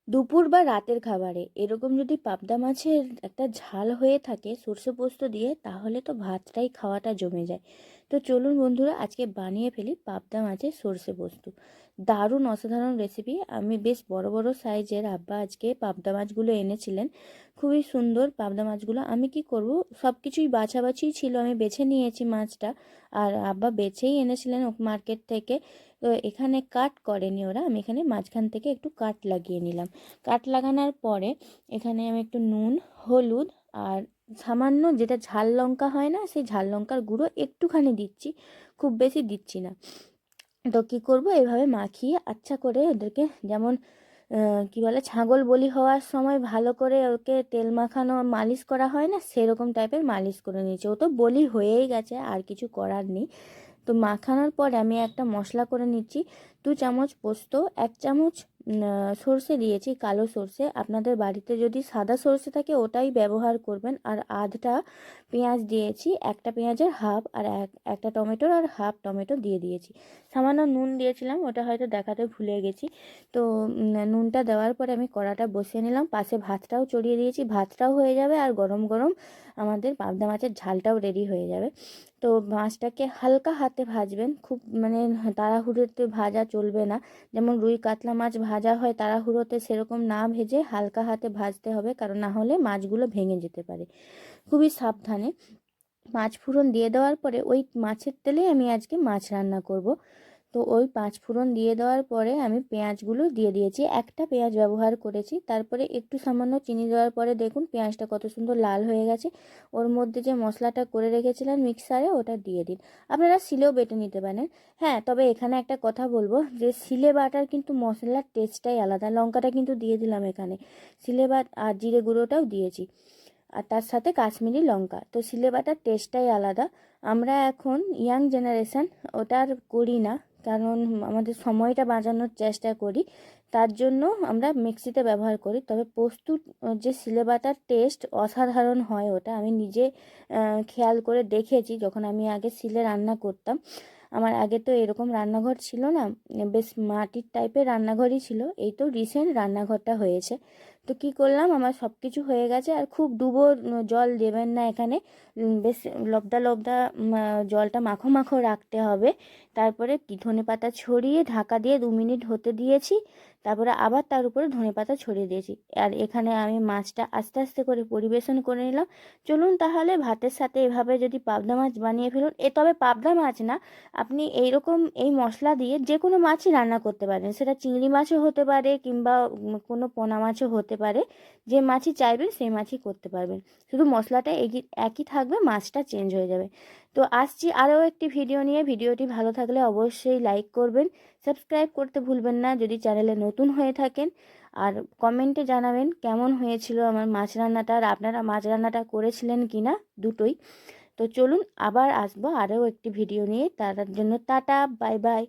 দুপুর বা রাতের খাবারে এরকম যদি পাবদা মাছের একটা ঝাল হয়ে থাকে সর্ষে পোস্ত দিয়ে, তাহলে তো ভাতটাই খাওয়াটা জমে যায়। তো চলুন বন্ধুরা, আজকে বানিয়ে ফেলি পাবদা মাছের সর্ষে পোস্ত। দারুণ অসাধারণ রেসিপি। আমি বেশ বড় বড় সাইজের আব্বা আজকে পাবদা মাছগুলো এনেছিলেন, খুবই সুন্দর পাবদা মাছগুলো। আমি কি করব, সব কিছুই বাছাবাছি ছিল, আমি বেছে নিয়েছি মাছটা। আর আব্বা বেছেই এনেছিলেন মার্কেট থেকে। তো এখানে কাট করেনি ওরা, আমি এখানে মাঝখান থেকে একটু কাট লাগিয়ে নিলাম। কাট লাগানোর পরে এখানে আমি একটু নুন, হলুদ আর সামান্য যেটা ঝাল লঙ্কা হয় না, সেই ঝাল লঙ্কার গুঁড়ো একটুখানি দিচ্ছি, খুব বেশি দিচ্ছি না। তো কী করব, এভাবে মাখিয়ে আচ্ছা করে ওদেরকে, যেমন কি বলে, ছাগল বলি হওয়ার সময় ভালো করে ওকে তেল মাখানো মালিশ করা হয় না, সেরকম টাইপের মালিশ করে নিয়েছে। ও তো বলি হয়েই গেছে, আর কিছু করার নেই। তো মাখানোর পরে আমি একটা মশলা করে নিচ্ছি। 2 চামচ পোস্ত, 1 চামচ সর্ষে দিয়েছি, কালো সর্ষে। আপনাদের বাড়িতে যদি সাদা সর্ষে থাকে ওটাই ব্যবহার করবেন। আর আধটা পেঁয়াজ দিয়েছি, একটা পেঁয়াজের হাফ, আর একটা টমেটোর আর হাফ টমেটো দিয়ে দিয়েছি। সামান্য নুন দিয়েছিলাম, ওটা হয়তো দেখাতে ভুলে গেছি। তো নুনটা দেওয়ার পরে আমি কড়াটা বসিয়ে নিলাম, পাশে ভাতটাও চড়িয়ে দিয়েছি, ভাতটাও হয়ে যাবে আর গরম গরম আমাদের পাবদা মাছের ঝালটাও রেডি হয়ে যাবে। তো মাছটাকে হালকা হাতে ভাজবেন, খুব মানে তাড়াহুড়োতে ভাজা চলবে না। যেমন রুই কাতলা মাছ ভাজা হয় তাড়াহুড়োতে, সেরকম না ভেজে হালকা হাতে ভাজতে হবে, কারণ না হলে মাছগুলো ভেঙে যেতে পারে। খুবই সাবধানে। পাঁচ ফোড়ন দিয়ে দেওয়ার পরে ওই মাছের তেলেই আমি আজকে মাছ রান্না করব। তো ওই 5 ফোড়ন দিয়ে দেওয়ার পরে আমি পেঁয়াজগুলো দিয়ে দিয়েছি, একটা পেঁয়াজ ব্যবহার করেছি। তারপরে একটু সামান্য চিনি দেওয়ার পরে দেখুন পেঁয়াজটা কত সুন্দর লাল হয়ে গেছে। ওর মধ্যে যে মশলাটা করে রেখেছিলেন মিক্সারে, ওটা দিয়ে দিন। আপনারা শিলেও বেটে নিতে পারেন। হ্যাঁ, তবে এখানে একটা কথা বলবো, যে শিলে বাটার কিন্তু মশলার টেস্টটাই আলাদা। লঙ্কাটা কিন্তু দিয়ে দিলাম এখানে, শিলে বাট আর জিরে গুঁড়োটাও দিয়েছি, আর তার সাথে কাশ্মীরি লঙ্কা। তো শিলে বাটার টেস্টটাই আলাদা। আমরা এখন ইয়াং জেনারেশান ওটা আর করি না, কারণ আমাদের সময়টা বাঁচানোর চেষ্টা করি, তার জন্য আমরা মিক্সিতে ব্যবহার করি। তবে পোস্তুর যে শিলে বাটার টেস্ট অসাধারণ হয়, ওটা আমি নিজে খেয়াল করে দেখেছি, যখন আমি আগে শিলে রান্না করতাম। আমার আগে তো এরকম রান্নাঘর ছিল না, বেশ মাটির টাইপের রান্নাঘরই ছিল। এই তো রিসেন্ট রান্নাঘরটা হয়েছে। তো কি করলাম, আমার সব কিছু হয়ে গেছে। আর খুব ডুবো জল দেবেন না এখানে, বেশ লবদা লবদা জলটা মাখো মাখো রাখতে হবে। তারপরে কি ধনেপাতা ছড়িয়ে ঢাকা দিয়ে 2 মিনিট হতে দিয়েছি। তারপরে আবার তার উপরে ধনেপাতা ছড়িয়ে দিয়েছি। আর এখানে আমি মাছটা আস্তে আস্তে করে পরিবেশন করে নিলাম। চলুন তাহলে ভাতের সাথে এভাবে যদি পাবদা মাছ বানিয়ে ফেলুন। তবে পাবদা মাছ না, আপনি এইরকম এই মশলা দিয়ে যে কোনো মাছই রান্না করতে পারেন, সেটা চিংড়ি মাছও হতে পারে কিংবা কোনো পোনা মাছও হতে পারে। যে মাছই চাইবেন সেই মাছই করতে পারবেন, শুধু মশলাটা একই একই থাকবে, মাছটা চেঞ্জ হয়ে যাবে। তো আসছি আরও একটি ভিডিও নিয়ে। ভিডিওটি ভালো থাকলে অবশ্যই লাইক করবেন, সাবস্ক্রাইব করতে ভুলবেন না যদি চ্যানেলে নতুন হয়ে থাকেন। আর কমেন্টে জানাবেন কেমন হয়েছিল আমার মাছ রান্নাটা, আর আপনারা মাছ রান্নাটা করেছিলেন কি না, দুটোই। তো চলুন আবার আসবো আরও একটি ভিডিও নিয়ে, তার জন্য টাটা, বাই বাই।